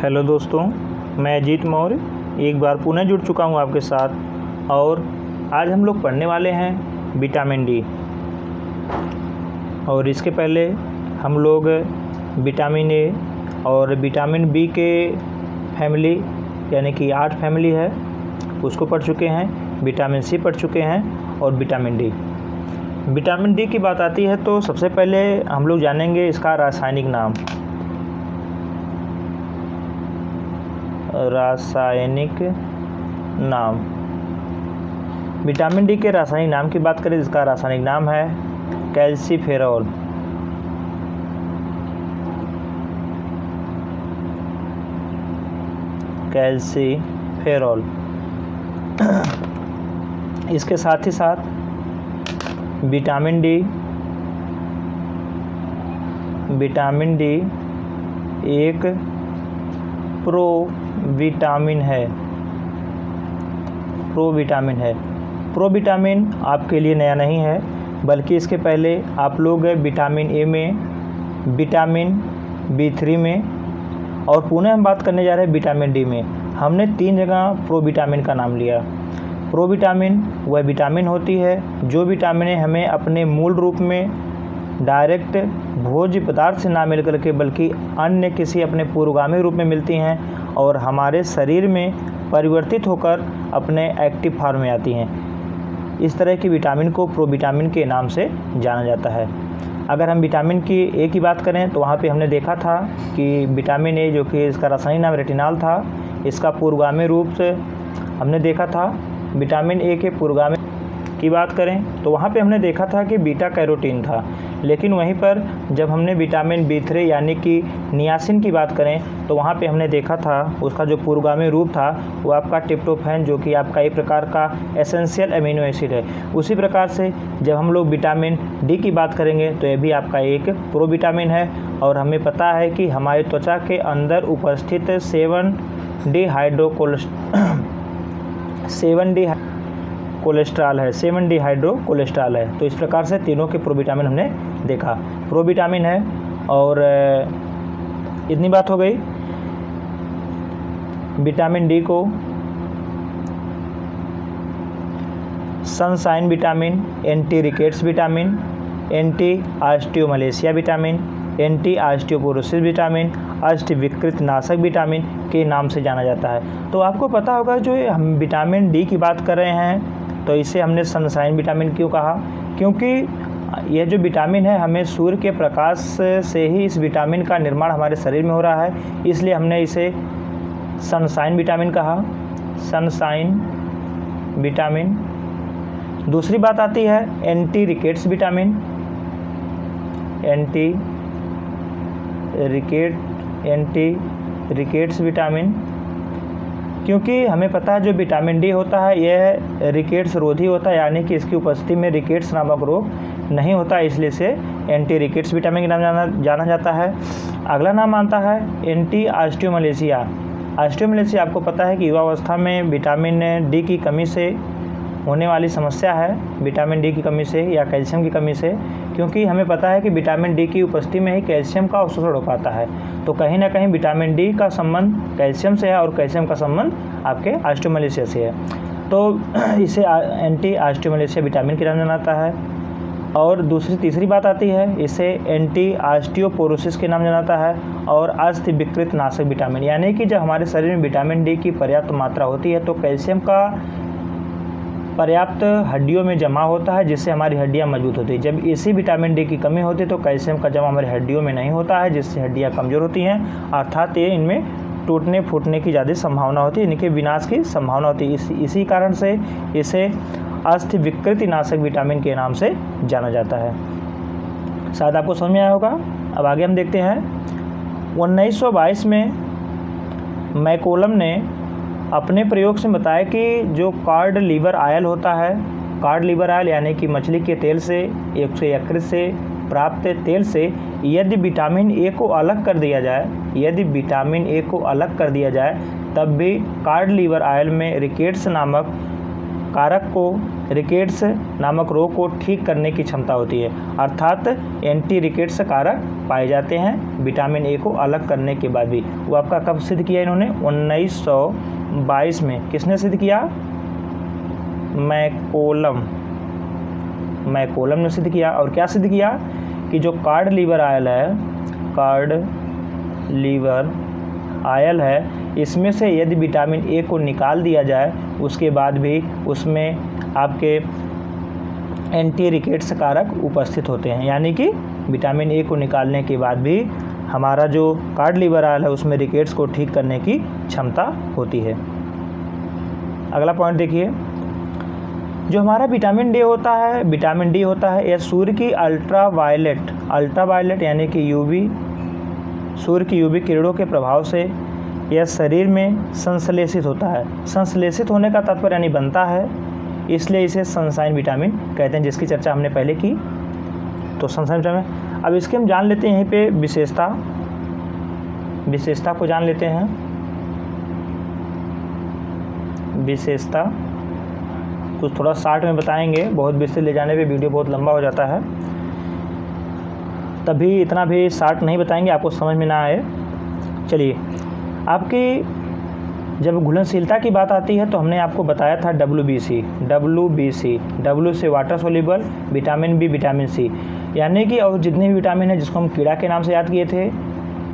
Hello दोस्तों, मैं अजीत मौर्य एक बार पुनः जुड़ चुका हूँ आपके साथ। और आज हम लोग पढ़ने वाले हैं विटामिन डी। और इसके पहले हम लोग विटामिन ए और विटामिन बी के फैमिली यानी कि 8 फैमिली है उसको पढ़ चुके हैं। विटामिन सी पढ़ चुके हैं और विटामिन डी। विटामिन डी की बात आती है तो सबसे पहले हम लोग जानेंगे इसका रासायनिक नाम। विटामिन डी के रासायनिक नाम की बात करें, इसका रासायनिक नाम है कैल्सीफेरॉल। इसके साथ ही साथ विटामिन डी एक प्रोविटामिन है। प्रोविटामिन आपके लिए नया नहीं है, बल्कि इसके पहले आप लोग विटामिन ए में, विटामिन B3 में और पुनः हम बात करने जा रहे हैं विटामिन डी में। हमने 3 जगह प्रोविटामिन का नाम लिया। प्रोविटामिन वह विटामिन होती है जो विटामिनें हमें अपने मूल रूप में डायरेक्ट भोज्य पदार्थ से ना मिल करके बल्कि अन्य किसी अपने पूर्वगामी रूप में मिलती हैं और हमारे शरीर में परिवर्तित होकर अपने एक्टिव फॉर्म में आती हैं। इस तरह की विटामिन को प्रोविटामिन के नाम से जाना जाता है। अगर हम विटामिन की ए की बात करें तो वहाँ पे हमने देखा था कि विटामिन ए जो कि इसका रासायनिक नाम रेटिनॉल था, इसका पूर्वगामी रूप से हमने देखा था। विटामिन ए के पूर्वगामी की बात करें तो वहाँ पे हमने देखा था कि बीटा कैरोटीन था, लेकिन वहीं पर जब हमने विटामिन B3 यानी कि नियासिन की बात करें तो वहाँ पे हमने देखा था उसका जो पूर्वगामी रूप था वो आपका ट्रिप्टोफैन, जो कि आपका एक प्रकार का एसेंशियल अमीनो एसिड है। उसी प्रकार से जब हम लोग विटामिन डी की बात करेंगे तो ये भी आपका एक प्रोविटामिन है। और हमें पता है कि हमारी त्वचा के अंदर उपस्थित 7D हाइड्रोकोलेस्ट्रॉल है। तो इस प्रकार से तीनों के प्रोविटामिन हमने देखा। प्रोविटामिन है और इतनी बात हो गई। विटामिन डी को sunshine vitamin, anti rickets vitamin, anti osteomalacia vitamin, anti osteoporosis vitamin, अष्ट विकृत नाशक विटामिन के नाम से जाना जाता है। तो आपको पता होगा जो हम विटामिन डी की बात कर रहे हैं तो इसे हमने सनशाइन विटामिन क्यों कहा, क्योंकि यह जो विटामिन है हमें सूर्य के प्रकाश से ही इस विटामिन का निर्माण हमारे शरीर में हो रहा है, इसलिए हमने इसे सनशाइन विटामिन कहा। Sunshine vitamin. दूसरी बात आती है anti rickets vitamin. Anti rickets vitamin, क्योंकि हमें पता है जो विटामिन डी होता है यह रिकेट्स रोधी होता है, यानी कि इसकी उपस्थिति में रिकेट्स नामक रोग नहीं होता, इसलिए इसे एंटी रिकेट्स विटामिन के नाम जाना जाता है। अगला नाम आता है एंटी ऑस्टियोमलेशिया। ऑस्टियोमलेशिया आपको पता है कि युवावस्था में विटामिन डी की कमी से होने वाली समस्या है, विटामिन डी की कमी से या कैल्शियम की कमी से, क्योंकि हमें पता है कि विटामिन डी की उपस्थिति में ही कैल्शियम का अवशोषण हो पाता है। तो कहीं ना कहीं विटामिन डी का संबंध कैल्शियम से है और कैल्शियम का संबंध आपके ऑस्टियोमलेशिया से है। तो इसे एंटी ऑस्टियोमलेशिया विटामिन के नाम जाना जाता है। और तीसरी बात आती है, इसे एंटी ऑस्टियोपोरोसिस के नाम जाना जाता है और अस्थि विकृत नाशक विटामिन, यानी कि जब हमारे शरीर में विटामिन डी की पर्याप्त मात्रा होती है तो कैल्शियम का पर्याप्त हड्डियों में जमा होता है, जिससे हमारी हड्डियां मजबूत होती है। जब इसी विटामिन डी की कमी होती है तो कैल्शियम का जमा हमारी हड्डियों में नहीं होता है, जिससे हड्डियां कमज़ोर होती हैं, अर्थात ये इनमें टूटने फूटने की ज़्यादा संभावना होती है, इनके विनाश की संभावना होती है। इसी कारण से इसे अस्थि विकृति नाशक विटामिन के नाम से जाना जाता है। शायद आपको समझ में आया होगा। अब आगे हम देखते हैं। 1922 में मैकोलम ने अपने प्रयोग से बताया कि जो कॉड लिवर ऑयल होता है, कॉड लिवर ऑयल यानी कि मछली के तेल से, यकृत से प्राप्त तेल से यदि विटामिन ए को अलग कर दिया जाए, तब भी कॉड लिवर ऑयल में रिकेट्स नामक कारक को, रिकेट्स नामक रोग को ठीक करने की क्षमता होती है, अर्थात एंटी रिकेट्स कारक पाए जाते हैं विटामिन ए को अलग करने के बाद भी। वो आपका कब सिद्ध किया इन्होंने? 1922 में। किसने सिद्ध किया? मैकोलम ने सिद्ध किया। और क्या सिद्ध किया कि जो कार्ड लीवर आयल है, इसमें से यदि विटामिन ए को निकाल दिया जाए उसके बाद भी उसमें आपके एंटी रिकेट्स कारक उपस्थित होते हैं, यानी कि विटामिन ए को निकालने के बाद भी हमारा जो कार्ड लीवर आयल है उसमें रिकेट्स को ठीक करने की क्षमता होती है। अगला पॉइंट देखिए, जो हमारा विटामिन डी होता है यह सूर्य की अल्ट्रावायलेट यानी कि सूर्य की यूवी किरणों के प्रभाव से यह शरीर में संश्लेषित होता है। संश्लेषित होने का तात्पर्य यानी बनता है, इसलिए इसे सनशाइन विटामिन कहते हैं, जिसकी चर्चा हमने पहले की। तो सनशाइन विटामिन, अब इसके हम जान लेते हैं यहीं पे विशेषता को जान लेते हैं। विशेषता कुछ थोड़ा शार्ट में बताएंगे, बहुत विस्तृत ले जाने पे वीडियो बहुत लंबा हो जाता है, तभी इतना भी शार्ट नहीं बताएंगे आपको समझ में ना आए। चलिए, आपकी जब घुलनशीलता की बात आती है तो हमने आपको बताया था WBC, W से water soluble, vitamin B, vitamin C, यानी कि और जितने भी विटामिन हैं जिसको हम कीड़ा के नाम से याद किए थे,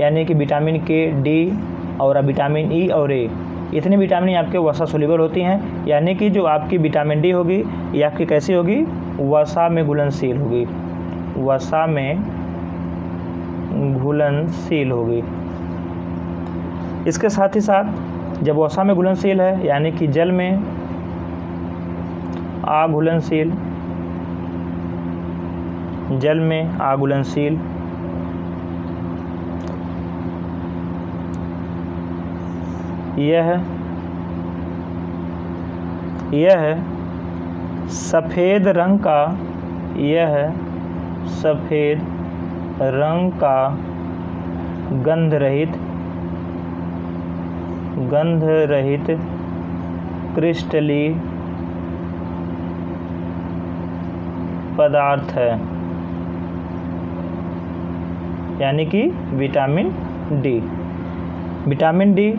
यानी कि विटामिन के, डी और विटामिन ई और ए, इतनी विटामिन आपके वसा सोल्यूबल होती हैं, यानी कि जो आपकी विटामिन डी होगी ये आपकी कैसी होगी? वसा में घुलनशील होगी, वसा में घुलनशील होगी। इसके साथ ही साथ जब वसा में घुलनशील है यानी कि जल में अघुलनशील, यह सफ़ेद रंग का गंध रहित क्रिस्टली पदार्थ है, यानी कि विटामिन डी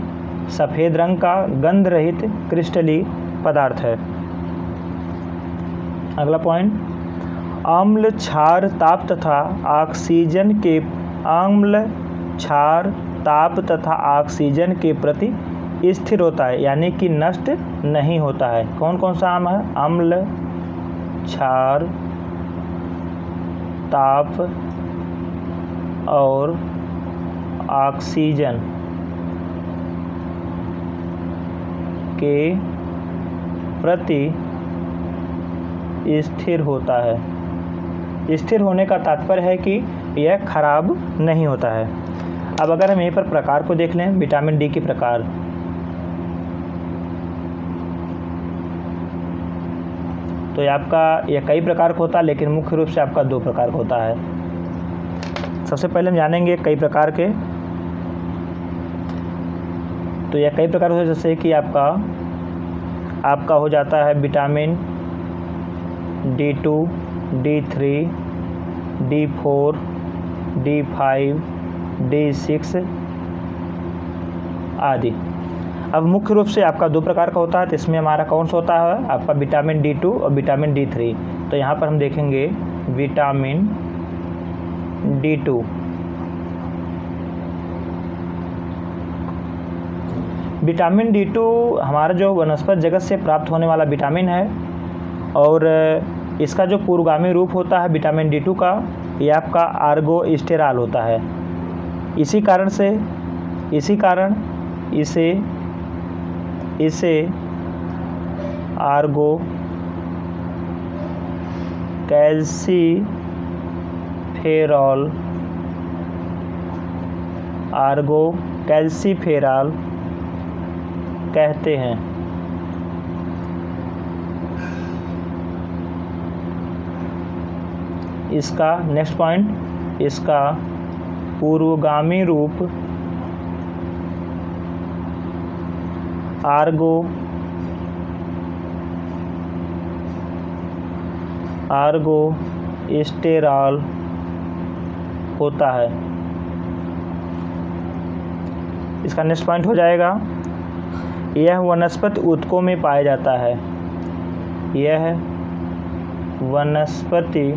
सफ़ेद रंग का गंध रहित क्रिस्टली पदार्थ है। अगला पॉइंट, अम्ल, क्षार, ताप तथा ऑक्सीजन के प्रति स्थिर होता है, यानी कि नष्ट नहीं होता है। कौन कौन सा आम है? अम्ल, क्षार, ताप और ऑक्सीजन के प्रति स्थिर होता है। स्थिर होने का तात्पर्य है कि यह खराब नहीं होता है। अब अगर हम यहीं पर प्रकार को देख लें, विटामिन डी के प्रकार, तो यह कई प्रकार का होता है, लेकिन मुख्य रूप से आपका 2 प्रकार का होता है। सबसे पहले हम जानेंगे कई प्रकार के। तो यह कई प्रकार होते हैं, जैसे कि आपका हो जाता है vitamin D2, D3, D4, D5, D6 आदि। अब मुख्य रूप से आपका 2 प्रकार का होता है, तो इसमें हमारा कौन सा होता है? आपका विटामिन D2 और विटामिन D3। तो यहाँ पर हम देखेंगे विटामिन D2। विटामिन D2 हमारा जो वनस्पति जगत से प्राप्त होने वाला विटामिन है, और इसका जो पूर्वगामी रूप होता है विटामिन D2 का, यह आपका आर्गोस्टेरॉल होता है। इसी कारण इसे आर्गो कैल्सीफेरॉल कहते हैं। इसका नेक्स्ट पॉइंट, इसका पूर्वगामी रूप आर्गोस्टेरॉल होता है। इसका नेक्स्ट पॉइंट हो जाएगा, यह वनस्पति ऊतकों में पाया जाता है। यह वनस्पति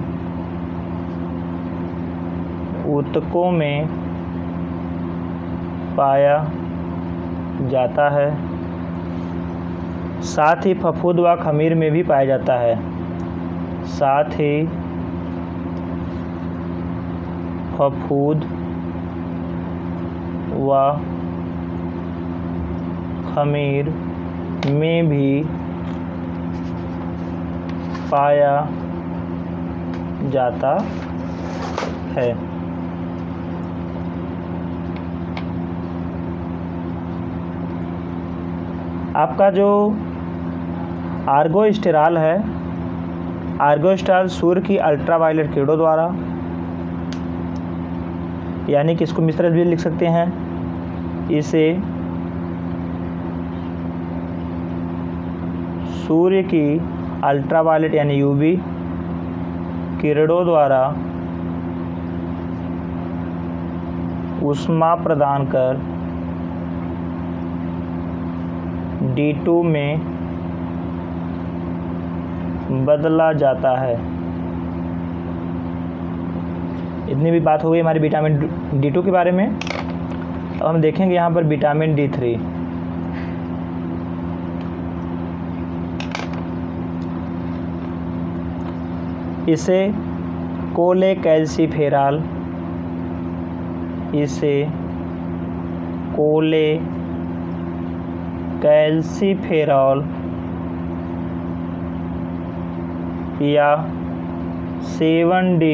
ऊतकों में पाया जाता है। साथ ही फफूंद व खमीर में भी पाया जाता है। साथ ही फफूंद व खमीर में भी पाया जाता है। आपका जो आर्गोस्टेरॉल है, आर्गोस्टेरॉल सूर्य की अल्ट्रावायलेट किरणों द्वारा, यानी कि इसको इस तरह भी लिख सकते हैं, इसे सूर्य की अल्ट्रावायलेट यानी यूवी किरणों द्वारा ऊष्मा प्रदान कर D2 में बदला जाता है। इतनी भी बात हो गई हमारी विटामिन D2 के बारे में। अब हम देखेंगे यहाँ पर विटामिन D3। इसे कोलेकैल्सिफेरॉल, इसे कोलेकैल्सिफेरॉल या 7D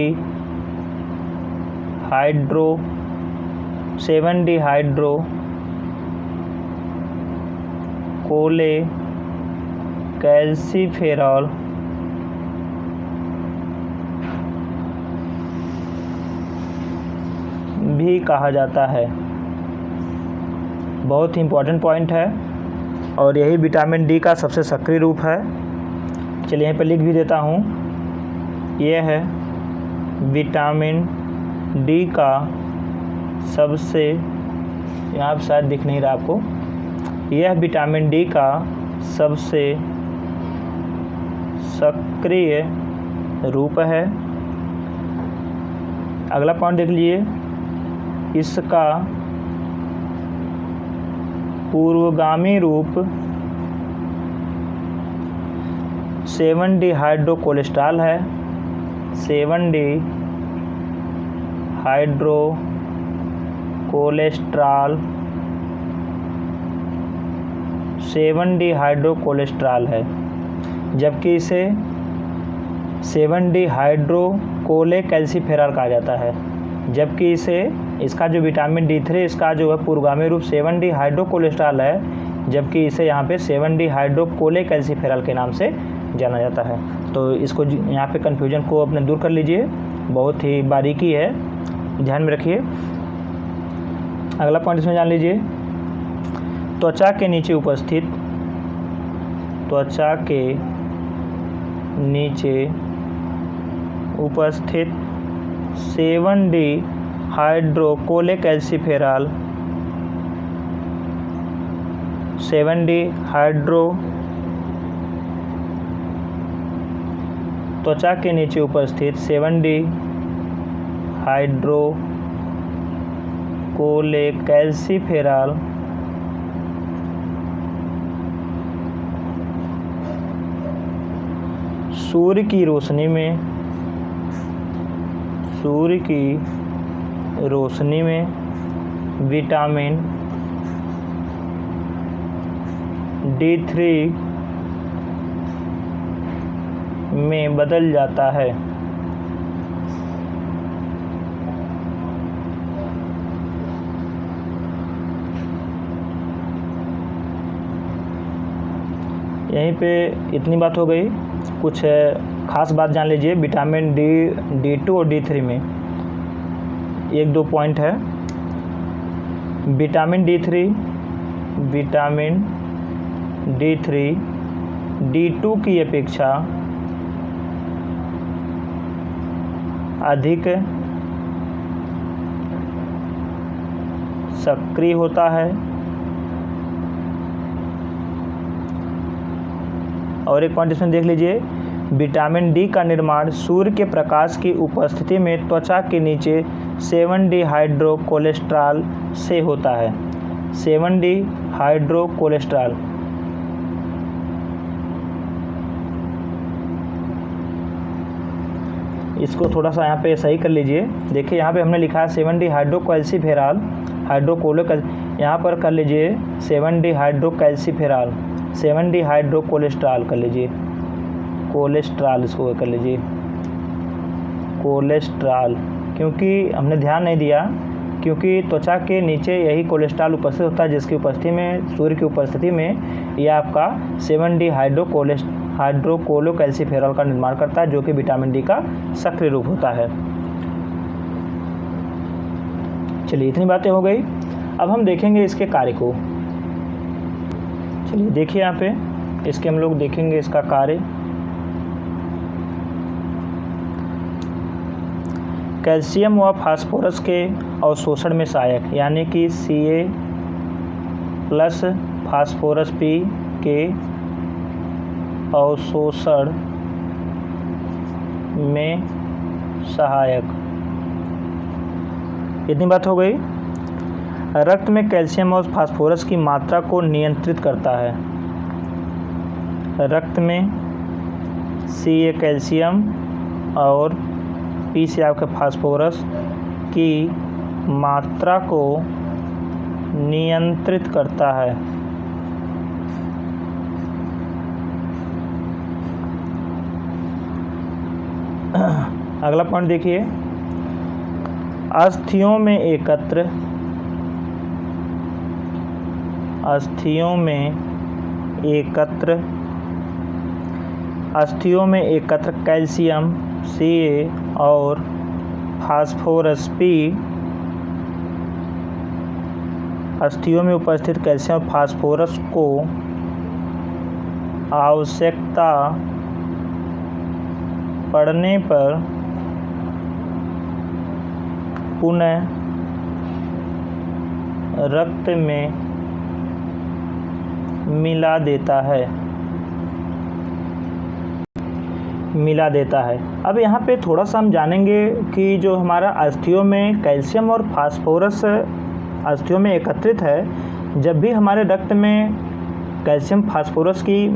हाइड्रो कोलेकैल्सिफेरॉल भी कहा जाता है। बहुत ही इम्पोर्टेंट पॉइंट है और यही विटामिन डी का सबसे सक्रिय रूप है। चलिए यहाँ पर लिख भी देता हूँ, यह है विटामिन डी का सबसे, यहाँ पर शायद दिख नहीं रहा आपको, यह विटामिन डी का सबसे सक्रिय रूप है। अगला पॉइंट देख लीजिए, इसका पूर्वगामी रूप 7D हाइड्रो कोलेस्ट्रॉल है। 7D hydro cholesterol 7D hydro cholesterol है, जबकि इसे 7D हाइड्रो कोलेकैल्सिफेरॉल कहा जाता है। जबकि इसका जो विटामिन D3 इसका जो है पूर्वगामी रूप 7D हाइड्रो कोलेस्ट्रॉल है, जबकि इसे यहाँ पे 7D हाइड्रो कोलेकैल्सिफेरॉल के नाम से जाना जाता है। तो इसको यहाँ पे कन्फ्यूजन को अपने दूर कर लीजिए, बहुत ही बारीकी है, ध्यान में रखिए। अगला पॉइंट इसमें जान लीजिए, त्वचा के नीचे उपस्थित 7D hydro cholecalciferol 7D hydro त्वचा के नीचे उपस्थित 7D हाइड्रो कोलेकैल्सिफेरॉल सूर्य की रोशनी में विटामिन D3 में बदल जाता है। यहीं पे इतनी बात हो गई। कुछ खास बात जान लीजिए विटामिन D2 और D3 में, एक दो पॉइंट है। विटामिन D3 D2 की अपेक्षा अधिक सक्रिय होता है। और एक पॉइंट इसमें देख लीजिए, विटामिन डी का निर्माण सूर्य के प्रकाश की उपस्थिति में त्वचा के नीचे 7-डिहाइड्रोकोलेस्ट्रॉल से होता है। 7-डिहाइड्रोकोलेस्ट्रॉल। इसको थोड़ा सा यहाँ पे सही कर लीजिए। देखिए यहाँ पे हमने लिखा है 7-डिहाइड्रोकैल्सीफेरॉल यहाँ पर कर लीजिए 7-डिहाइड्रोकैल्सीफेरॉल, 7-डिहाइड्रोकोलेस्ट्रॉल कर लीजिए, कोलेस्ट्रॉल इसको कर लीजिए, कोलेस्ट्रॉल। क्योंकि हमने ध्यान नहीं दिया, क्योंकि त्वचा के नीचे यही कोलेस्ट्रॉल उपस्थित होता है, जिसकी उपस्थिति में, सूर्य की उपस्थिति में यह आपका 7-डिहाइड्रोकोलेस्ट्रॉल का निर्माण करता है, जो कि विटामिन डी का सक्रिय रूप होता है। चलिए इतनी बातें हो गई। अब हम देखेंगे इसके कार्य को। चलिए देखिए यहाँ पे इसके हम लोग देखेंगे इसका कार्य। कैल्शियम व फास्फोरस के अवशोषण में सहायक, यानी कि Ca+ फास्फोरस P के अवशोषण में सहायक। इतनी बात हो गई। रक्त में कैल्शियम और फास्फोरस की मात्रा को नियंत्रित करता है। रक्त में Ca कैल्शियम और P से आपके फास्फोरस की मात्रा को नियंत्रित करता है। अगला पॉइंट देखिए, अस्थियों में एकत्र कैल्शियम Ca और फास्फोरस P, अस्थियों में उपस्थित कैल्शियम और फास्फोरस को आवश्यकता पड़ने पर पुनः रक्त में मिला देता है। अब यहाँ पे थोड़ा सा हम जानेंगे कि जो हमारा अस्थियों में कैल्शियम और फास्फोरस अस्थियों में एकत्रित है, जब भी हमारे रक्त में कैल्शियम फास्फोरस की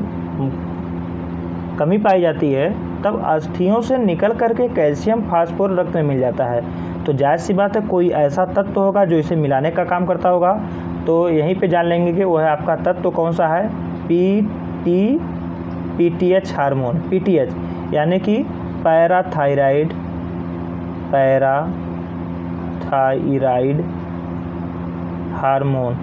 कमी पाई जाती है, तब अस्थियों से निकल करके कैल्शियम फास्फोरस रक्त में मिल जाता है। तो जायज़ सी बात है, कोई ऐसा तत्व होगा जो इसे मिलाने का काम करता होगा। तो यहीं पे जान लेंगे कि वह है आपका तत्व कौन सा है, PTH हार्मोन, PTH यानी कि पैराथायराइड हार्मोन।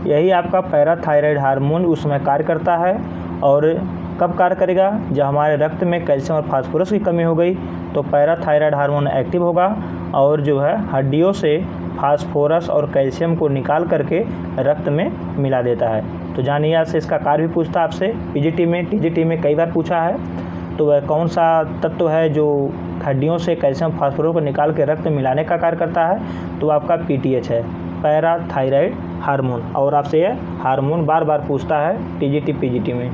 यही आपका पैराथायराइड हार्मोन उसमें कार्य करता है। और कब कार्य करेगा, जब हमारे रक्त में कैल्शियम और फास्फोरस की कमी हो गई तो पैराथायराइड हार्मोन एक्टिव होगा और जो है हड्डियों से फास्फोरस और कैल्शियम को निकाल करके रक्त में मिला देता है। तो जानिए, आज से इसका कार्य भी पूछता है आपसे पीजीटी में, टीजीटी में कई बार पूछा है। तो वह कौन सा तत्व है जो हड्डियों से कैल्शियम फास्फोरस को निकाल के रक्त में मिलाने का कार्य करता है, तो आपका PTH है, पैराथायराइड हार्मोन। और आपसे यह हार्मोन बार बार पूछता है टीजीटी पीजीटी में।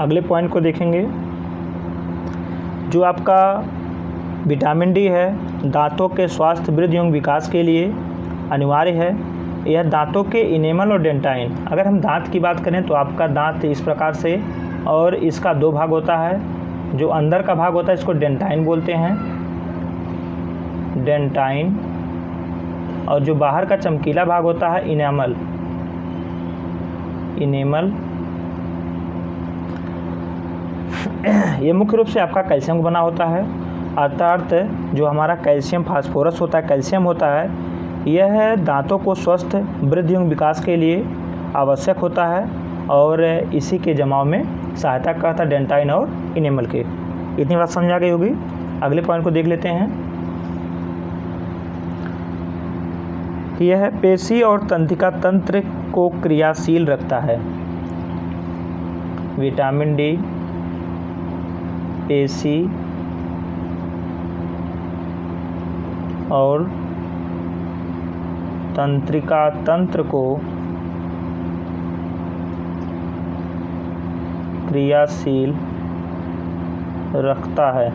अगले पॉइंट को देखेंगे, जो आपका विटामिन डी है दांतों के स्वास्थ्य, वृद्धि एवं विकास के लिए अनिवार्य है। यह दांतों के इनेमल और डेंटाइन, अगर हम दांत की बात करें तो आपका दांत इस प्रकार से, और इसका दो भाग होता है। जो अंदर का भाग होता है इसको डेंटाइन बोलते हैं, डेंटाइन, और जो बाहर का चमकीला भाग होता है इनेमल। ये मुख्य रूप से आपका कैल्शियम बना होता है। अर्थात जो हमारा कैल्शियम फास्फोरस होता है, कैल्शियम होता है, यह दांतों को स्वस्थ, वृद्धि एवं विकास के लिए आवश्यक होता है और इसी के जमाव में सहायता करता है डेंटाइन और इनेमल के। इतनी बात समझ आ गई होगी। अगले पॉइंट को देख लेते हैं। यह पेशी और तंत्रिका तंत्र को क्रियाशील रखता है। विटामिन डी पेशी और तंत्रिका तंत्र को क्रियाशील रखता है।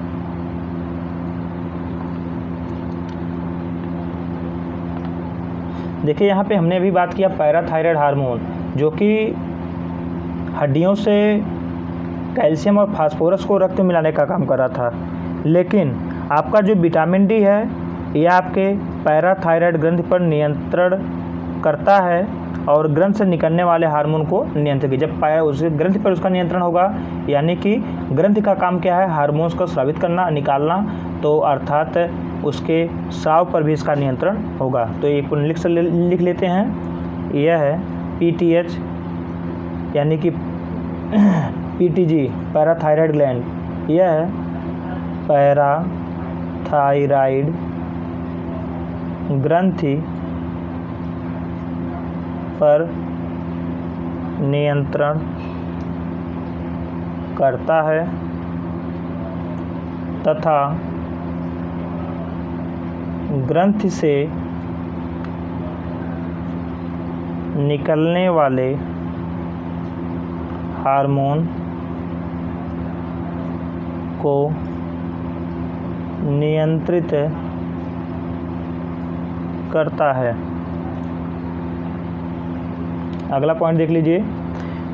देखिए यहाँ पे हमने अभी बात किया पैराथायराइड हार्मोन, जो कि हड्डियों से कैल्शियम और फास्फोरस को रक्त में मिलाने का काम कर रहा था, लेकिन आपका जो विटामिन डी है यह आपके पैराथायराइड ग्रंथि पर नियंत्रण करता है और ग्रंथ से निकलने वाले हार्मोन को नियंत्रित। जब उस ग्रंथि पर उसका नियंत्रण होगा, यानी कि ग्रंथि का काम क्या है, हार्मोन्स को स्रावित करना, निकालना, तो अर्थात उसके स्राव पर भी इसका नियंत्रण होगा। तो ये लिख लेते हैं। यह है पीटीएच यानी कि पीटीजी पैराथायराइड ग्लैंड, यह है पैराथायराइड ग्रंथि पर नियंत्रण करता है तथा ग्रंथि से निकलने वाले हार्मोन को नियंत्रित करता है। अगला पॉइंट देख लीजिए,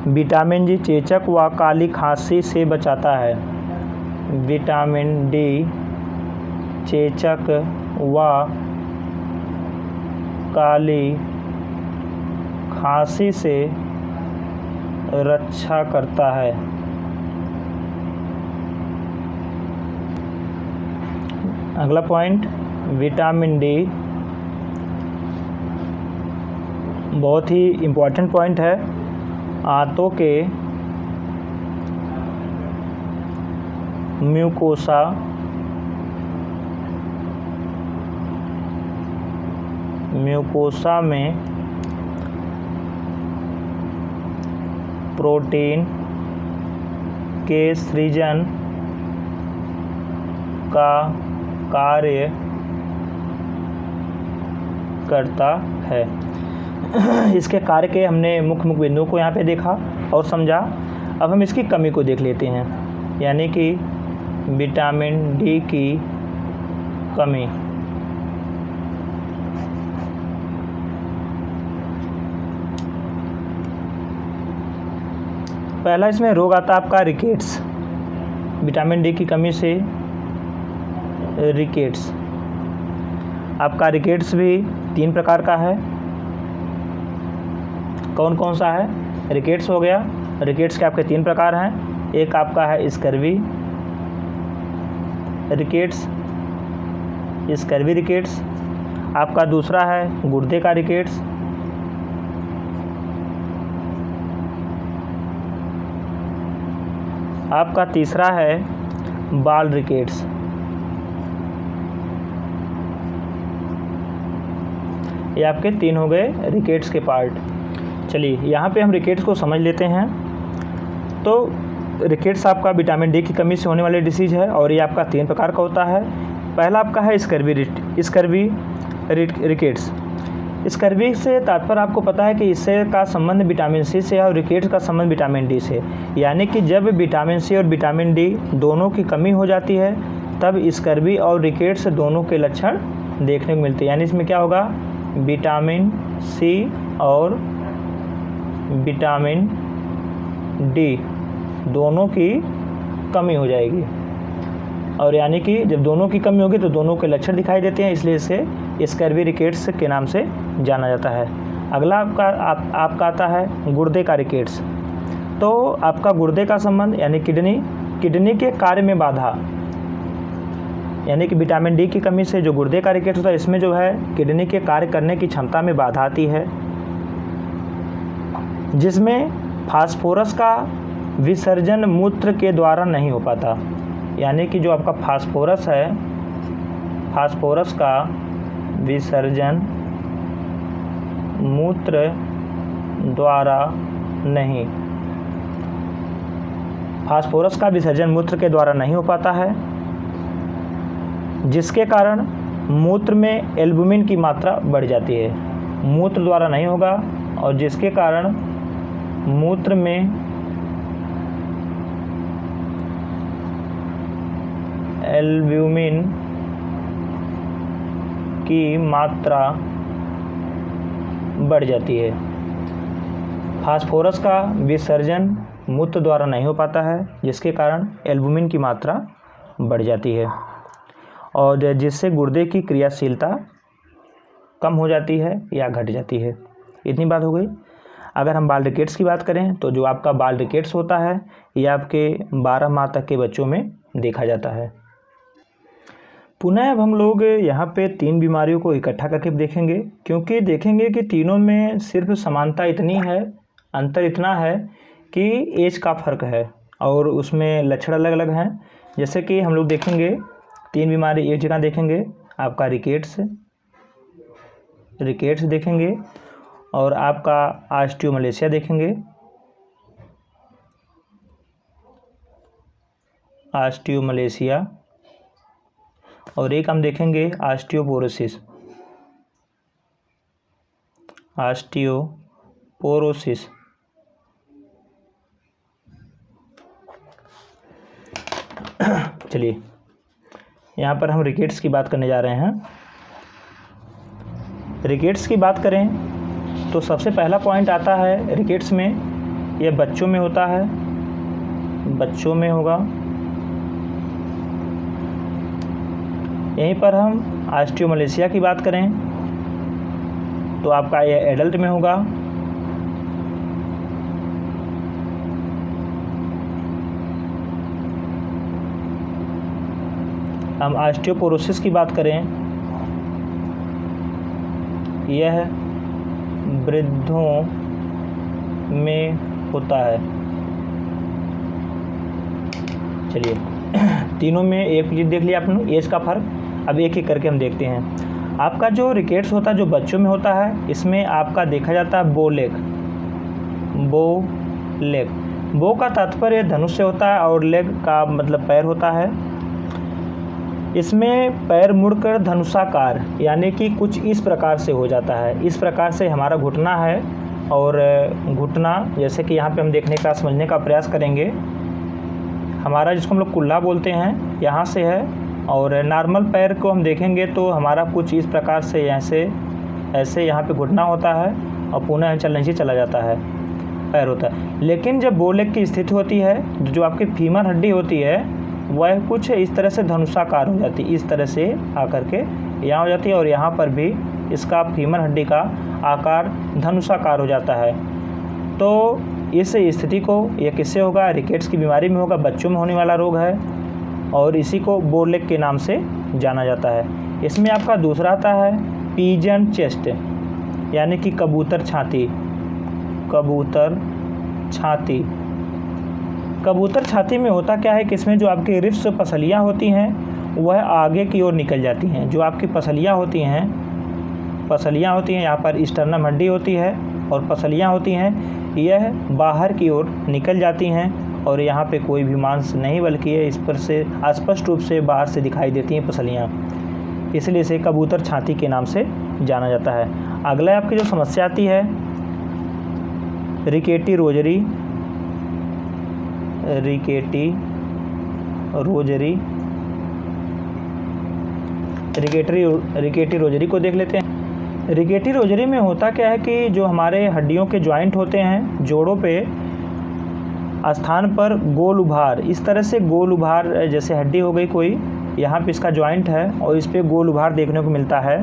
विटामिन डी चेचक व काली खांसी से बचाता है। विटामिन डी चेचक व काली खांसी से रक्षा करता है। अगला पॉइंट, विटामिन डी बहुत ही इम्पोर्टेंट पॉइंट है। आंतों के म्यूकोसा में प्रोटीन के सृजन का कार्य करता है। इसके कार्य के हमने मुख्य बिंदुओं को यहाँ पे देखा और समझा। अब हम इसकी कमी को देख लेते हैं, यानी कि विटामिन डी की कमी। पहला इसमें रोग आता है आपका रिकेट्स। विटामिन डी की कमी से रिकेट्स, आपका रिकेट्स भी 3 प्रकार का है। कौन कौन सा है? रिकेट्स हो गया। रिकेट्स के आपके 3 प्रकार हैं। एक आपका है स्कर्वी रिकेट्स, स्कर्वी रिकेट्स। आपका दूसरा है गुर्दे का रिकेट्स। आपका तीसरा है बाल रिकेट्स। ये आपके 3 हो गए रिकेट्स के पार्ट। चलिए यहाँ पे हम रिकेट्स को समझ लेते हैं। तो रिकेट्स आपका विटामिन डी की कमी से होने वाली डिसीज़ है और ये आपका 3 प्रकार का होता है। पहला आपका है स्कर्वी रिकेट्स। स्कर्वी से तात्पर्य आपको पता है कि इससे का संबंध विटामिन सी से है और रिकेट्स का संबंध विटामिन डी से। यानी कि जब विटामिन सी और विटामिन डी दोनों की कमी हो जाती है तब स्कर्वी और रिकेट्स दोनों के लक्षण देखने को मिलते हैं। यानी इसमें क्या होगा, विटामिन सी और विटामिन डी दोनों की कमी हो जाएगी, और यानी कि जब दोनों की कमी होगी तो दोनों के लक्षण दिखाई देते हैं, इसलिए इसे स्कर्वी रिकेट्स के नाम से जाना जाता है। अगला आपका आता है गुर्दे का रिकेट्स। तो आपका गुर्दे का संबंध यानी किडनी के कार्य में बाधा, यानी कि विटामिन डी की कमी से जो गुर्दे का रिकेट्स होता है इसमें जो है किडनी के कार्य करने की क्षमता में बाधा आती है, जिसमें फास्फोरस का विसर्जन मूत्र के द्वारा नहीं हो पाता। यानी कि जो आपका फास्फोरस है, फास्फोरस का विसर्जन मूत्र द्वारा नहीं, फास्फोरस का विसर्जन मूत्र के द्वारा नहीं हो पाता है, जिसके कारण मूत्र में एल्बुमिन की मात्रा बढ़ जाती है। मूत्र द्वारा नहीं होगा, और जिसके कारण मूत्र में एल्ब्यूमिन की मात्रा बढ़ जाती है। फास्फोरस का विसर्जन मूत्र द्वारा नहीं हो पाता है, जिसके कारण एल्बुमिन की मात्रा बढ़ जाती है, और जिससे गुर्दे की क्रियाशीलता कम हो जाती है या घट जाती है। इतनी बात हो गई। अगर हम बाल रिकेट्स की बात करें तो जो आपका बाल रिकेट्स होता है ये आपके 12 माह तक के बच्चों में देखा जाता है। पुनः अब हम लोग यहाँ पे 3 बीमारियों को इकट्ठा करके देखेंगे, क्योंकि देखेंगे कि तीनों में सिर्फ समानता इतनी है, अंतर इतना है कि एज का फ़र्क है और उसमें लक्षण अलग अलग हैं। जैसे कि हम लोग देखेंगे 3 बीमारी एक जगह देखेंगे, आपका रिकेट्स देखेंगे और आपका ऑस्टियोमलेशिया देखेंगे, ऑस्टियोमलेशिया, और एक हम देखेंगे ऑस्टियोपोरोसिस। चलिए यहाँ पर हम रिकेट्स की बात करने जा रहे हैं। रिकेट्स की बात करें तो सबसे पहला पॉइंट आता है रिकेट्स में, यह बच्चों में होता है, बच्चों में होगा। यहीं पर हम ऑस्टियोमलेशिया की बात करें तो आपका यह एडल्ट में होगा। हम ऑस्टियोपोरोसिस की बात करें, यह वृद्धों में होता है। चलिए तीनों में एक चीज़ देख लिया आपने, एज का फ़र्क। अब एक एक करके हम देखते हैं। आपका जो रिकेट्स होता है जो बच्चों में होता है, इसमें आपका देखा जाता है बो लेग। बो का तात्पर्य धनुष से होता है और लेग का मतलब पैर होता है। इसमें पैर मुड़कर धनुषाकार यानी कि कुछ इस प्रकार से हो जाता है। इस प्रकार से हमारा घुटना है, और घुटना जैसे कि यहाँ पे हम देखने का समझने का प्रयास करेंगे, हमारा जिसको हम लोग कुल्ला बोलते हैं यहाँ से है, और नॉर्मल पैर को हम देखेंगे तो हमारा कुछ इस प्रकार से ऐसे यहाँ पे घुटना होता है और पुनः नीचे चला जाता है, पैर होता है। लेकिन जब बो लेग की स्थिति होती है, जो आपकी फीमर हड्डी होती है वह कुछ इस तरह से धनुषाकार हो जाती है, इस तरह से आकर के यहाँ हो जाती है, और यहाँ पर भी इसका फीमर हड्डी का आकार धनुषाकार हो जाता है। तो इस स्थिति को यह किससे होगा? रिकेट्स की बीमारी में होगा, बच्चों में होने वाला रोग है, और इसी को बो लेग के नाम से जाना जाता है। इसमें आपका दूसरा आता है पिजन चेस्ट, यानी कि कबूतर छाती में होता क्या है कि इसमें जो आपकी रिब्स पसलियाँ होती हैं वह आगे की ओर निकल जाती हैं। जो आपकी पसलियाँ होती हैं यहाँ पर स्टर्नम हड्डी होती है और पसलियाँ होती हैं, यह बाहर की ओर निकल जाती हैं, और यहाँ पे कोई भी मांस नहीं बल्कि इस पर से स्पष्ट रूप से बाहर से दिखाई देती हैं पसलियाँ, इसलिए इसे कबूतर छाती के नाम से जाना जाता है। अगला आपकी जो समस्या आती है रिकेटी रोजरी को देख लेते हैं। रिकेटी रोजरी में होता क्या है कि जो हमारे हड्डियों के जॉइंट होते हैं, जोड़ों पे स्थान पर गोल उभार, इस तरह से गोल उभार, जैसे हड्डी हो गई कोई, यहाँ पे इसका जॉइंट है और इस पे गोल उभार देखने को मिलता है।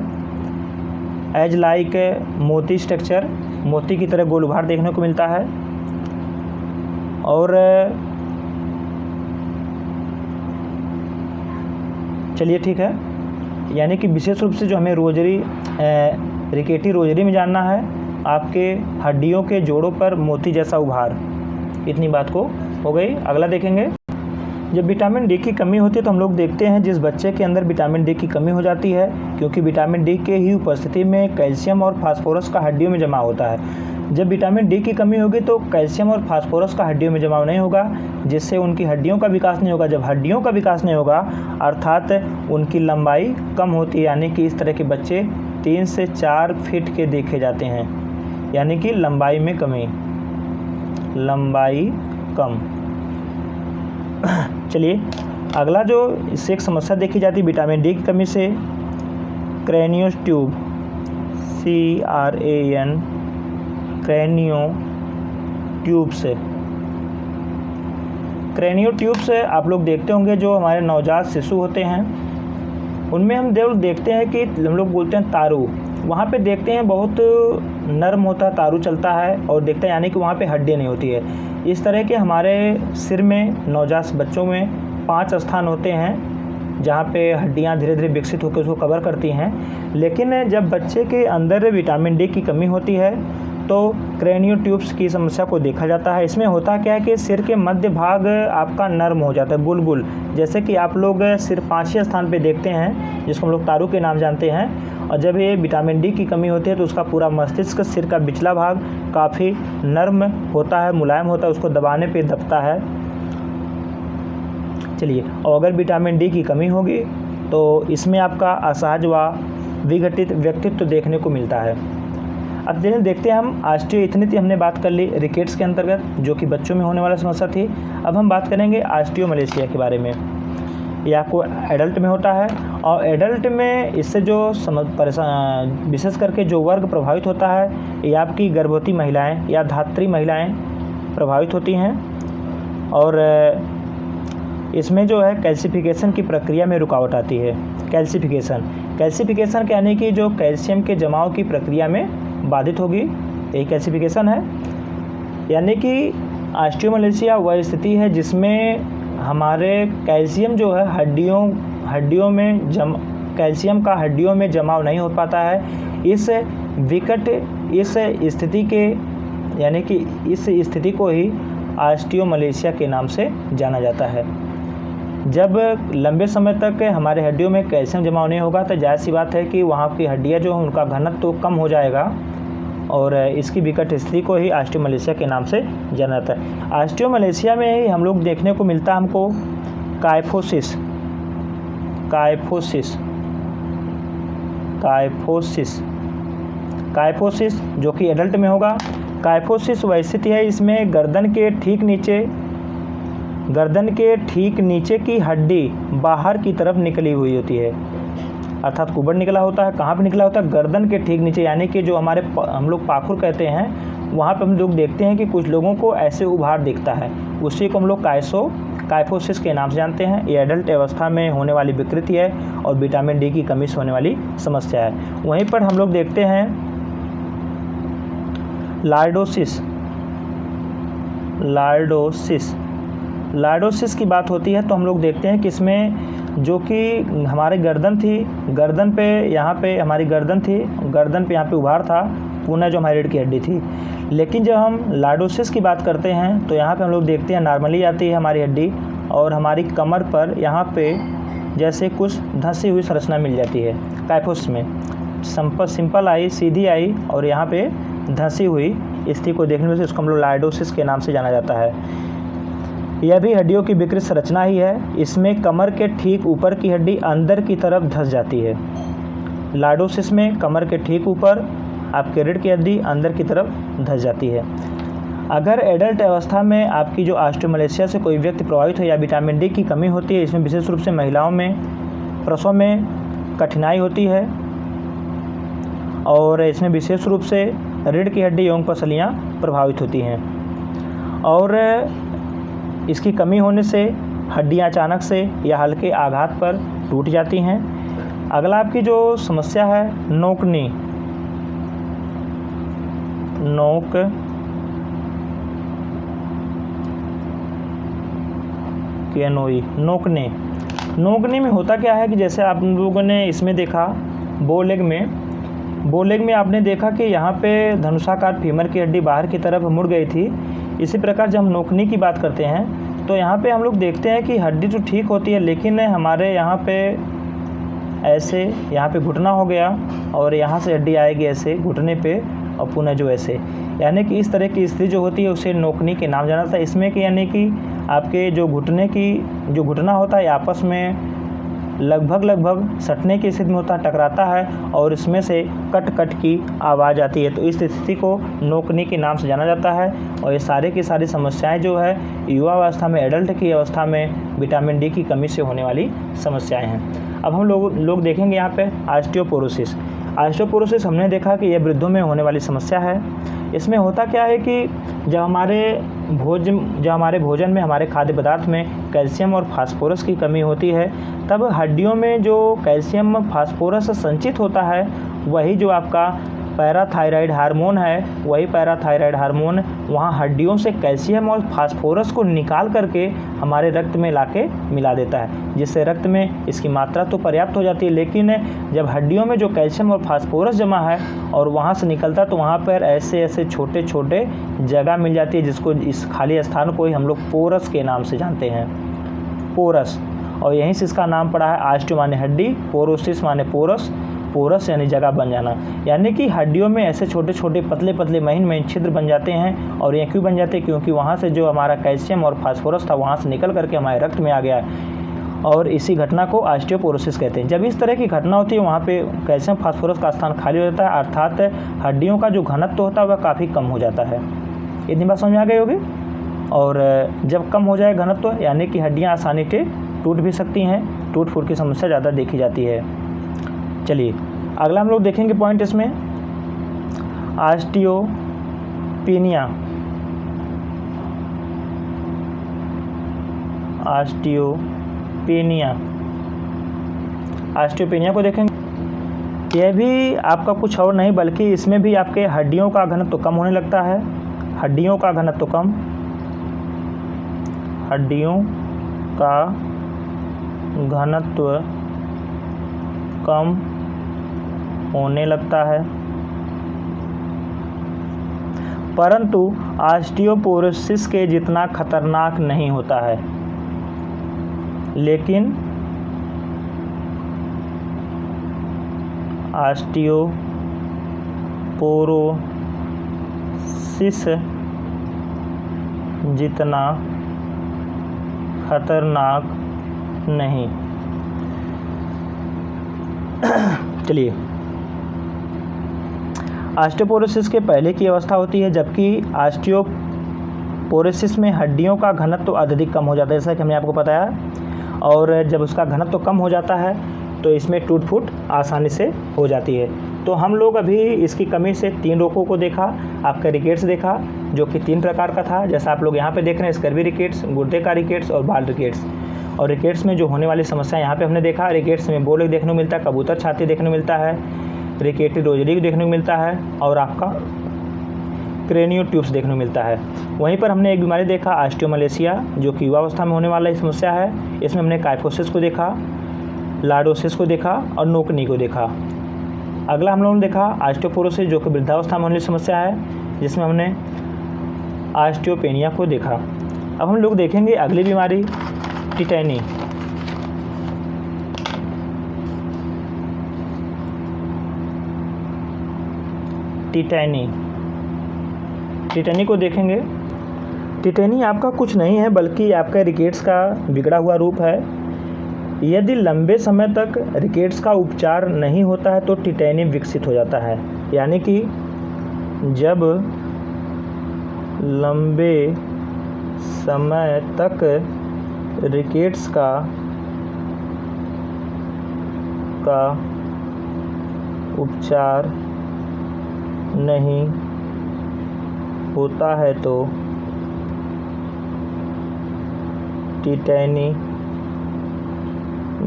एज लाइक मोती स्ट्रक्चर, मोती की तरह गोल उभार देखने को मिलता है। और चलिए ठीक है, यानी कि विशेष रूप से जो हमें रिकेटी रोजरी में जानना है, आपके हड्डियों के जोड़ों पर मोती जैसा उभार। इतनी बात को हो गई। अगला देखेंगे, जब विटामिन डी की कमी होती है तो हम लोग देखते हैं जिस बच्चे के अंदर विटामिन डी की कमी हो जाती है, क्योंकि विटामिन डी के ही उपस्थिति में कैल्शियम और फास्फोरस का हड्डियों में जमा होता है। जब विटामिन डी की कमी होगी तो कैल्शियम और फास्फोरस का हड्डियों में जमाव नहीं होगा, जिससे उनकी हड्डियों का विकास नहीं होगा। जब हड्डियों का विकास नहीं होगा अर्थात उनकी लंबाई कम होती है, यानी कि इस तरह के बच्चे 3 से 4 फीट के देखे जाते हैं, यानी कि लंबाई में कमी, लंबाई कम। चलिए अगला जो इससे एक समस्या देखी जाती है विटामिन डी की कमी से, cranio tube, CRAN, cranio tube से। क्रैनियो ट्यूब से आप लोग देखते होंगे जो हमारे नवजात शिशु होते हैं उनमें हम देखते हैं कि हम लोग बोलते हैं तारू, वहाँ पे देखते हैं बहुत नर्म होता है, तारू चलता है और देखते हैं, यानी कि वहाँ पे हड्डियाँ नहीं होती है। इस तरह के हमारे सिर में नवजात बच्चों में 5 स्थान होते हैं जहाँ पे हड्डियाँ धीरे धीरे विकसित होकर उसको कवर करती हैं। लेकिन जब बच्चे के अंदर विटामिन डी की कमी होती है तो क्रैनियो ट्यूब्स की समस्या को देखा जाता है। इसमें होता क्या है कि सिर के मध्य भाग आपका नर्म हो जाता है, बुलबुल, जैसे कि आप लोग सिर 5 स्थान पे देखते हैं जिसको हम लोग तारू के नाम जानते हैं। और जब ये विटामिन डी की कमी होती है तो उसका पूरा मस्तिष्क, सिर का पिछला भाग काफ़ी नर्म होता है, मुलायम होता है, उसको दबाने पे दबता है। चलिए, और अगर विटामिन डी की कमी होगी तो इसमें आपका असहज व विघटित व्यक्तित्व देखने को मिलता है। अब देखते हैं हम ऑस्टियोइथनिया, हमने बात कर ली रिकेट्स के अंतर्गत जो कि बच्चों में होने वाला समस्या थी। अब हम बात करेंगे ऑस्टियोमलेशिया के बारे में। ये आपको एडल्ट में होता है और एडल्ट में इससे जो विशेष करके जो वर्ग प्रभावित होता है ये आपकी गर्भवती महिलाएं या धात्री महिलाएं प्रभावित होती हैं। और इसमें जो है कैल्सिफिकेशन की प्रक्रिया में रुकावट आती है। कैल्सिफिकेशन यानी कि जो कैल्शियम के जमाव की प्रक्रिया में बाधित होगी, यही कैल्सिफिकेशन है। यानी कि ऑस्टियोमलेशिया वह स्थिति है जिसमें हमारे कैल्शियम जो है हड्डियों में कैल्शियम का हड्डियों में जमाव नहीं हो पाता है। इस स्थिति के यानी कि इस स्थिति को ही ऑस्टियोमलेशिया के नाम से जाना जाता है। जब लंबे समय तक हमारे हड्डियों में कैल्शियम जमाव नहीं होगा तो जाहिर सी बात है कि वहाँ की हड्डियाँ जो हैं उनका घनत्व तो कम हो जाएगा और इसकी विकट स्थिति को ही ऑस्टियोमलेशिया के नाम से जाना जाता है। ऑस्टियोमलेशिया में ही हम लोग देखने को मिलता है हमको कायफोसिस जो कि एडल्ट में होगा। कायफोसिस वह स्थिति है इसमें गर्दन के ठीक नीचे की हड्डी बाहर की तरफ निकली हुई होती है, अर्थात कुबड़ निकला होता है। कहाँ पे निकला होता है? गर्दन के ठीक नीचे, यानी कि जो हमारे हम लोग पाखुर कहते हैं, वहाँ पे हम लोग देखते हैं कि कुछ लोगों को ऐसे उभार दिखता है, उसी को हम लोग कायफोसिस के नाम से जानते हैं। ये एडल्ट अवस्था में होने वाली विकृति है और विटामिन डी की कमी से होने वाली समस्या है। वहीं पर हम लोग देखते हैं लार्डोसिस की बात होती है तो हम लोग देखते हैं कि इसमें जो कि हमारे गर्दन पे यहाँ पे यहाँ पे उभार था, पुनः जो हमारी रीढ़ की हड्डी थी। लेकिन जब हम लार्डोसिस की बात करते हैं तो यहाँ पे हम लोग देखते हैं नॉर्मली आती है हमारी हड्डी और हमारी कमर पर यहाँ पे जैसे कुछ धंसी हुई संरचना मिल जाती है। कायफोसिस में सिंपल आई, सीधी आई और यहाँ पे धंसी हुई स्थिति को देखने से इसको हम लोग लार्डोसिस के नाम से जाना जाता है। यह भी हड्डियों की विकृत संरचना ही है। इसमें कमर के ठीक ऊपर की हड्डी अंदर की तरफ धंस जाती है। लार्डोसिस में कमर के ठीक ऊपर आपके रीढ़ की हड्डी अंदर की तरफ धंस जाती है। अगर एडल्ट अवस्था में आपकी जो ऑस्टियोमलेशिया से कोई व्यक्ति प्रभावित हो या विटामिन डी की कमी होती है, इसमें विशेष रूप से महिलाओं में प्रसव में कठिनाई होती है और इसमें विशेष रूप से रीढ़ की हड्डी एवं पसलियाँ प्रभावित होती हैं और इसकी कमी होने से हड्डियाँ अचानक से या हल्के आघात पर टूट जाती हैं। अगला आपकी जो समस्या है नोकनी, नोकने में होता क्या है कि जैसे आप लोगों ने इसमें देखा बोलेग में आपने देखा कि यहाँ पे धनुषाकार फीमर की हड्डी बाहर की तरफ मुड़ गई थी। इसी प्रकार जब हम नोकनी की बात करते हैं तो यहाँ पे हम लोग देखते हैं कि हड्डी तो ठीक होती है लेकिन हमारे यहाँ पे ऐसे यहाँ पे घुटना हो गया और यहाँ से हड्डी आएगी ऐसे घुटने पे और पुनः जो ऐसे, यानी कि इस तरह की स्थिति जो होती है उसे नोकनी के नाम जाना जाता है। इसमें कि यानी कि आपके जो घुटना होता है आपस में लगभग सटने की स्थिति में होता है, टकराता है और इसमें से कट कट की आवाज़ आती है। तो इस स्थिति को नोकनी के नाम से जाना जाता है। और ये सारे की सारी समस्याएं जो है युवावस्था में, एडल्ट की अवस्था में विटामिन डी की कमी से होने वाली समस्याएं हैं। अब हम लोग देखेंगे यहाँ पे ऑस्टियोपोरोसिस। ऑस्टियोपोरोसिस हमने देखा कि यह वृद्धों में होने वाली समस्या है। इसमें होता क्या है कि जब हमारे भोजन में, हमारे खाद्य पदार्थ में कैल्शियम और फास्फोरस की कमी होती है, तब हड्डियों में जो कैल्शियम फास्फोरस संचित होता है वही जो आपका पैराथायराइड हार्मोन है, वही पैराथायराइड हार्मोन वहाँ हड्डियों से कैल्शियम और फास्फोरस को निकाल करके हमारे रक्त में लाके मिला देता है, जिससे रक्त में इसकी मात्रा तो पर्याप्त हो जाती है। लेकिन जब हड्डियों में जो कैल्शियम और फास्फोरस जमा है और वहाँ से निकलता है तो वहाँ पर ऐसे छोटे छोटे जगह मिल जाती है, जिसको इस खाली स्थान को ही हम लोग पोरस के नाम से जानते हैं, पोरस। और यहीं से इसका नाम पड़ा है। ऑस्टियो माने हड्डी, पोरोसिस माने पोरस, पोरस यानी जगह बन जाना। यानी कि हड्डियों में ऐसे छोटे छोटे पतले महीन छिद्र बन जाते हैं। और ये क्यों बन जाते हैं? क्योंकि वहाँ से जो हमारा कैल्शियम और फास्फोरस था वहाँ से निकल करके हमारे रक्त में आ गया है, और इसी घटना को ऑस्टियोपोरोसिस कहते हैं। जब इस तरह की घटना होती है वहाँ पे कैल्शियम फास्फोरस का स्थान खाली हो जाता है, अर्थात हड्डियों का जो घनत्व होता है वह काफ़ी कम हो जाता है। इतनी बात समझ आ गई होगी। और जब कम हो जाए घनत्व यानी कि हड्डियाँ आसानी से टूट भी सकती हैं, टूट फूट की समस्या ज़्यादा देखी जाती है। चलिए अगला हम लोग देखेंगे पॉइंट इसमें, ऑस्टियोपेनिया। ऑस्टियोपेनिया को देखेंगे। यह भी आपका कुछ और नहीं बल्कि इसमें भी आपके हड्डियों का घनत्व कम होने लगता है। हड्डियों का घनत्व कम होने लगता है, परंतु ऑस्टियोपोरोसिस के जितना खतरनाक नहीं होता है। लेकिन ऑस्टियोपोरोसिस जितना खतरनाक नहीं। चलिए, ऑस्टियोपोरोसिस के पहले की अवस्था होती है, जबकि ऑस्टियोपोरोसिस में हड्डियों का घनत्व अत्यधिक कम हो जाता है, जैसा कि हमने आपको बताया। और जब उसका घनत्व कम हो जाता है तो इसमें टूट फूट आसानी से हो जाती है। तो हम लोग अभी इसकी कमी से 3 रोगों को देखा। आपका रिकेट्स देखा जो कि 3 प्रकार का था, जैसा आप लोग यहाँ पे देख रहे हैं, स्कर्वी रिकेट्स, गुर्दे का रिकेट्स और बाल रिकेट्स। और रिकेट्स में जो होने वाली समस्या यहाँ पे हमने देखा, रिकेट्स में बोल देखने को मिलता है, कबूतर छाती देखने को मिलता है, रिकेटी रोजरी देखने को मिलता है और आपका क्रेनियो ट्यूब्स देखने को मिलता है। वहीं पर हमने एक बीमारी देखा ऑस्टियोमलेशिया, जो कि युवावस्था में होने वाला समस्या है। इसमें हमने काइफोसिस को देखा, लार्डोसिस को देखा और नोकनी को देखा। अगला हम लोगों ने देखा ऑस्टियोपोरोसिस, जो कि वृद्धावस्था में होने वाली समस्या है, जिसमें हमने ऑस्टियोपेनिया को देखा। अब हम लोग देखेंगे अगली बीमारी, टिटैनी। टिटैनी को देखेंगे। टिटैनी आपका कुछ नहीं है बल्कि आपका रिकेट्स का बिगड़ा हुआ रूप है। यदि लंबे समय तक रिकेट्स का उपचार नहीं होता है तो टिटैनी विकसित हो जाता है। यानी कि जब लंबे समय तक रिकेट्स का उपचार नहीं होता है तो टिटैनी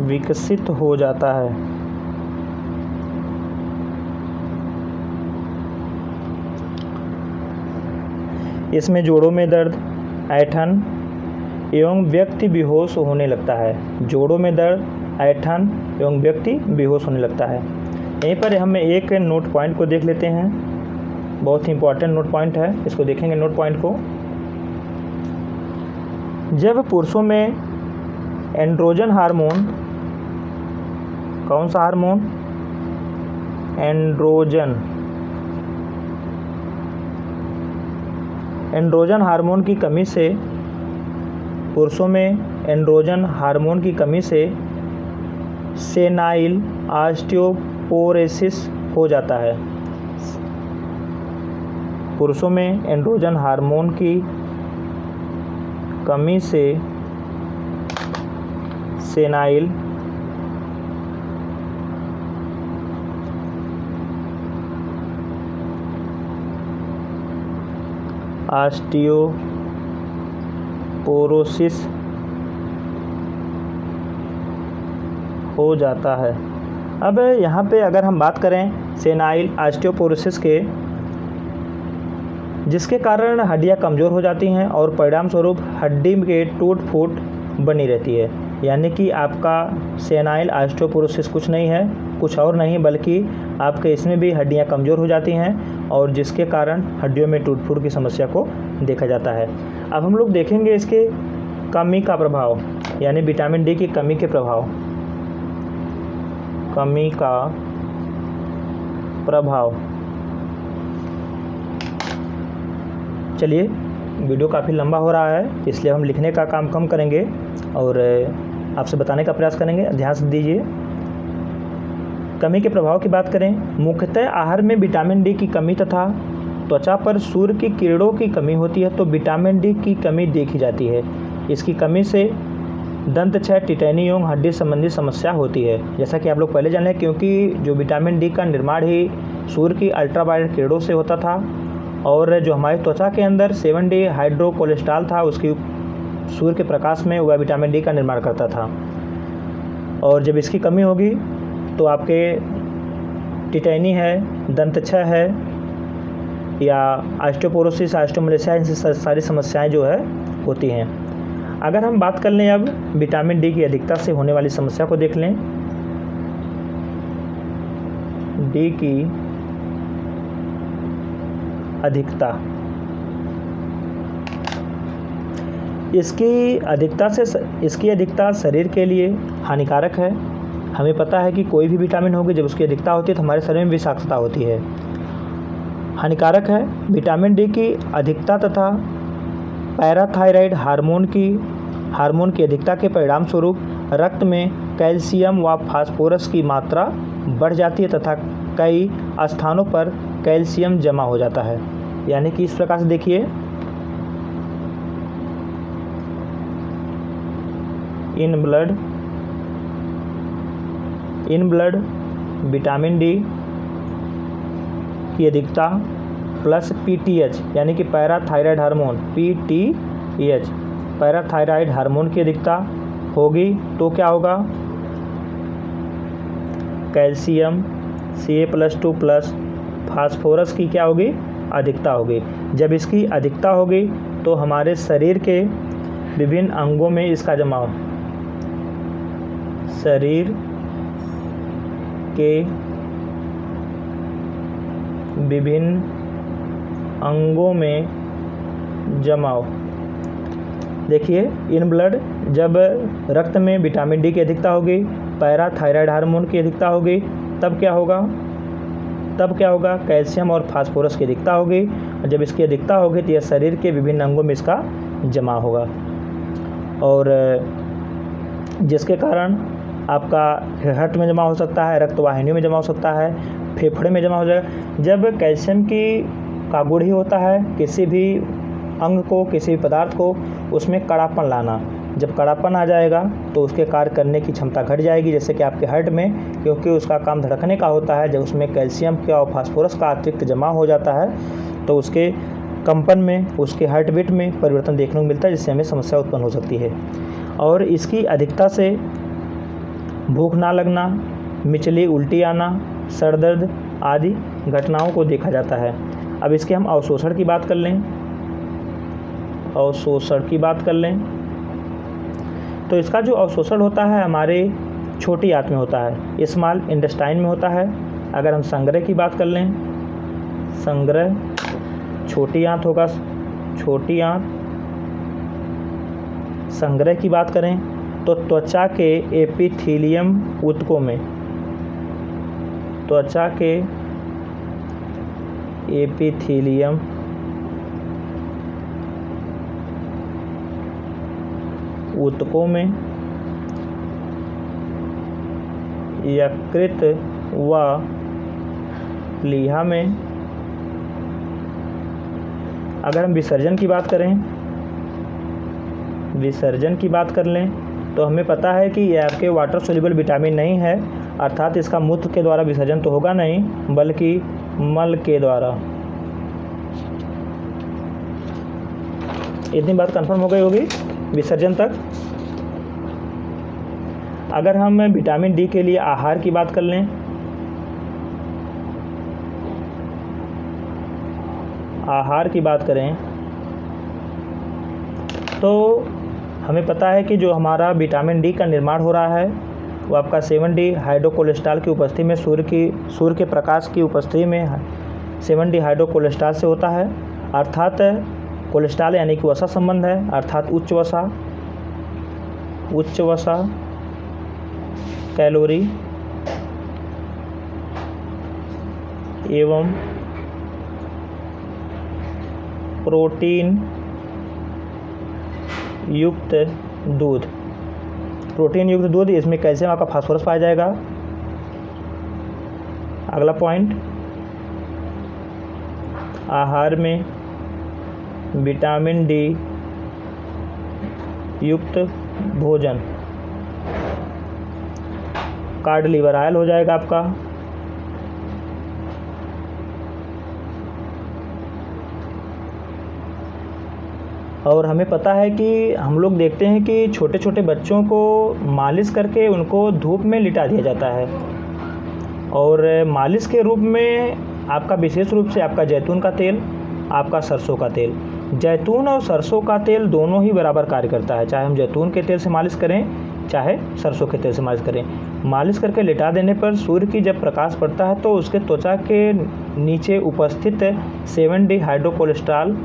विकसित हो जाता है। इसमें जोड़ों में दर्द, ऐंठन एवं व्यक्ति बेहोश होने लगता है। जोड़ों में दर्द, ऐंठन एवं व्यक्ति बेहोश होने लगता है। यहीं पर हम एक नोट पॉइंट को देख लेते हैं, बहुत ही इंपॉर्टेंट नोट पॉइंट है, इसको देखेंगे नोट पॉइंट को। जब पुरुषों में एंड्रोजन हार्मोन, कौन सा हार्मोन? एंड्रोजन एंड्रोजन हार्मोन की कमी से पुरुषों में एंड्रोजन हार्मोन की कमी से सेनाइल ऑस्टियोपोरोसिस हो जाता है। पुरुषों में एंड्रोजन हार्मोन की कमी से सेनाइल ऑस्टियोपोरोसिस हो जाता है। अब यहाँ पे अगर हम बात करें सेनाइल ऑस्टियोपोरोसिस के, जिसके कारण हड्डियाँ कमज़ोर हो जाती हैं और परिणाम स्वरूप हड्डी के टूट फूट बनी रहती है। यानी कि आपका सेनाइल ऑस्टियोपोरोसिस कुछ नहीं है, कुछ और नहीं, बल्कि आपके इसमें भी हड्डियाँ कमज़ोर हो जाती हैं और जिसके कारण हड्डियों में टूट फूट की समस्या को देखा जाता है। अब हम लोग देखेंगे इसके कमी का प्रभाव, यानी विटामिन डी की कमी के प्रभाव। कमी का प्रभाव। चलिए, वीडियो काफ़ी लंबा हो रहा है, इसलिए हम लिखने का काम कम करेंगे और आपसे बताने का प्रयास करेंगे। ध्यान से दीजिए। कमी के प्रभाव की बात करें, मुख्यतः आहार में विटामिन डी की कमी तथा त्वचा पर सूर्य की किरणों की कमी होती है तो विटामिन डी की कमी देखी जाती है। इसकी कमी से दंत क्षय, टिटैनी एवं हड्डी संबंधी समस्या होती है। जैसा कि आप लोग पहले जाने, क्योंकि जो विटामिन डी का निर्माण ही सूर्य की अल्ट्रावायलेट किरणों से होता था और जो हमारी त्वचा के अंदर 7D हाइड्रो कोलेस्ट्रॉल था, उसकी सूर्य के प्रकाश में वह विटामिन डी का निर्माण करता था। और जब इसकी कमी होगी तो आपके टिटैनी है, दंत क्षय है या ऑस्टियोपोरोसिस, ऑस्टियोमलेशिया, इनसे सारी समस्याएं जो है होती हैं। अगर हम बात कर लें अब विटामिन डी की अधिकता से होने वाली समस्या को देख लें। डी की अधिकता, इसकी अधिकता शरीर के लिए हानिकारक है। हमें पता है कि कोई भी विटामिन होगी, जब उसकी अधिकता होती है तो हमारे शरीर में विषाक्तता होती है, हानिकारक है। विटामिन डी की अधिकता तथा पैराथायराइड हार्मोन की अधिकता के परिणाम स्वरूप रक्त में कैल्शियम व फास्फोरस की मात्रा बढ़ जाती है तथा कई स्थानों पर कैल्शियम जमा हो जाता है। यानी कि इस प्रकार से देखिए, इन ब्लड विटामिन डी की अधिकता प्लस पीटीएच यानी कि parathyroid hormone, PTH parathyroid hormone की अधिकता होगी तो क्या होगा, कैल्शियम Ca+2 प्लस फास्फोरस की क्या होगी, अधिकता होगी। जब इसकी अधिकता होगी तो हमारे शरीर के विभिन्न अंगों में इसका जमाव, शरीर के विभिन्न अंगों में जमाव। देखिए, इन ब्लड, जब रक्त में विटामिन डी की अधिकता होगी, पैराथायराइड हार्मोन की अधिकता होगी, तब क्या होगा, कैल्शियम और फास्फोरस की अधिकता होगी। और जब इसकी अधिकता होगी तो यह शरीर के विभिन्न अंगों में इसका जमा होगा और जिसके कारण आपका हार्ट में जमा हो सकता है, रक्तवाहिनियों में जमा हो सकता है, फेफड़े में जमा हो जाएगा। जब कैल्शियम का गुण ही होता है किसी भी अंग को, किसी भी पदार्थ को, उसमें कड़ापन लाना। जब कड़ापन आ जाएगा तो उसके कार्य करने की क्षमता घट जाएगी। जैसे कि आपके हार्ट में, क्योंकि उसका काम धड़कने का होता है, जब उसमें कैल्शियम का और फास्फोरस का अतिरिक्त जमा हो जाता है तो उसके कंपन में, उसके हार्ट बीट में परिवर्तन देखने को मिलता है, जिससे हमें समस्या उत्पन्न हो सकती है। और इसकी अधिकता से भूख ना लगना, मिचली, उल्टी आना, सर दर्द आदि घटनाओं को देखा जाता है। अब इसके हम अवशोषण की बात कर लें, तो इसका जो अवशोषण होता है हमारे छोटी आंत में होता है, स्मॉल इंटेस्टाइन में होता है। अगर हम संग्रह की बात कर लें, संग्रह छोटी आंत होगा, छोटी आंत। संग्रह की बात करें तो त्वचा के एपिथेलियम ऊतकों में, त्वचा के एपिथेलियम ऊतकों में यकृत व प्लीहा में। अगर हम विसर्जन की बात कर लें तो हमें पता है कि यह आपके वाटर सोल्यूबल विटामिन नहीं है, अर्थात इसका मूत्र के द्वारा विसर्जन तो होगा नहीं बल्कि मल के द्वारा। इतनी बात कंफर्म हो गई होगी विसर्जन तक। अगर हम विटामिन डी के लिए आहार की बात कर लें, आहार की बात करें तो हमें पता है कि जो हमारा विटामिन डी का निर्माण हो रहा है वो आपका 7D हाइड्रोकोलेस्ट्रॉल की उपस्थिति में सूर्य के प्रकाश की उपस्थिति में 7D हाइड्रोकोलेस्ट्रॉल से होता है। अर्थात कोलेस्ट्रॉल यानी कि वसा संबंध है, अर्थात उच्च वसा कैलोरी एवं प्रोटीन युक्त दूध। इसमें कैल्शियम आपका फास्फोरस पाया जाएगा। अगला पॉइंट, आहार में विटामिन डी युक्त भोजन, कार्ड लीवर ऑयल हो जाएगा आपका। और हमें पता है कि हम लोग देखते हैं कि छोटे छोटे बच्चों को मालिश करके उनको धूप में लिटा दिया जाता है, और मालिश के रूप में आपका विशेष रूप से आपका जैतून का तेल, आपका सरसों का तेल। जैतून और सरसों का तेल दोनों ही बराबर कार्य करता है, चाहे हम जैतून के तेल से मालिश करें चाहे सरसों के तेल से मालिश करें। मालिश करके लिटा देने पर सूर्य की जब प्रकाश पड़ता है तो उसके त्वचा के नीचे उपस्थित 7D हाइड्रोकोलेस्ट्रॉल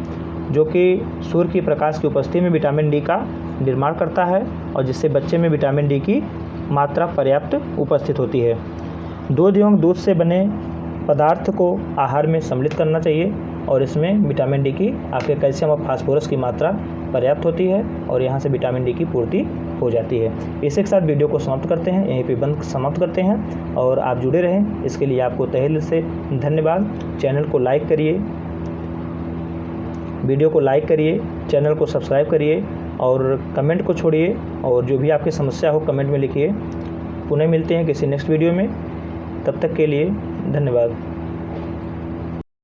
जो कि सूर्य की प्रकाश की उपस्थिति में विटामिन डी का निर्माण करता है, और जिससे बच्चे में विटामिन डी की मात्रा पर्याप्त उपस्थित होती है। दूध एवं दूध से बने पदार्थ को आहार में सम्मिलित करना चाहिए, और इसमें विटामिन डी की आपके कैल्शियम और फास्फोरस की मात्रा पर्याप्त होती है, और यहाँ से विटामिन डी की पूर्ति हो जाती है। इसी के साथ वीडियो को समाप्त करते हैं, यहीं पे समाप्त करते हैं, और आप जुड़े रहें इसके लिए आपको तहे दिल से धन्यवाद। चैनल को लाइक करिए, वीडियो को लाइक करिए, चैनल को सब्सक्राइब करिए और कमेंट को छोड़िए, और जो भी आपकी समस्या हो कमेंट में लिखिए। पुनः मिलते हैं किसी नेक्स्ट वीडियो में, तब तक के लिए धन्यवाद।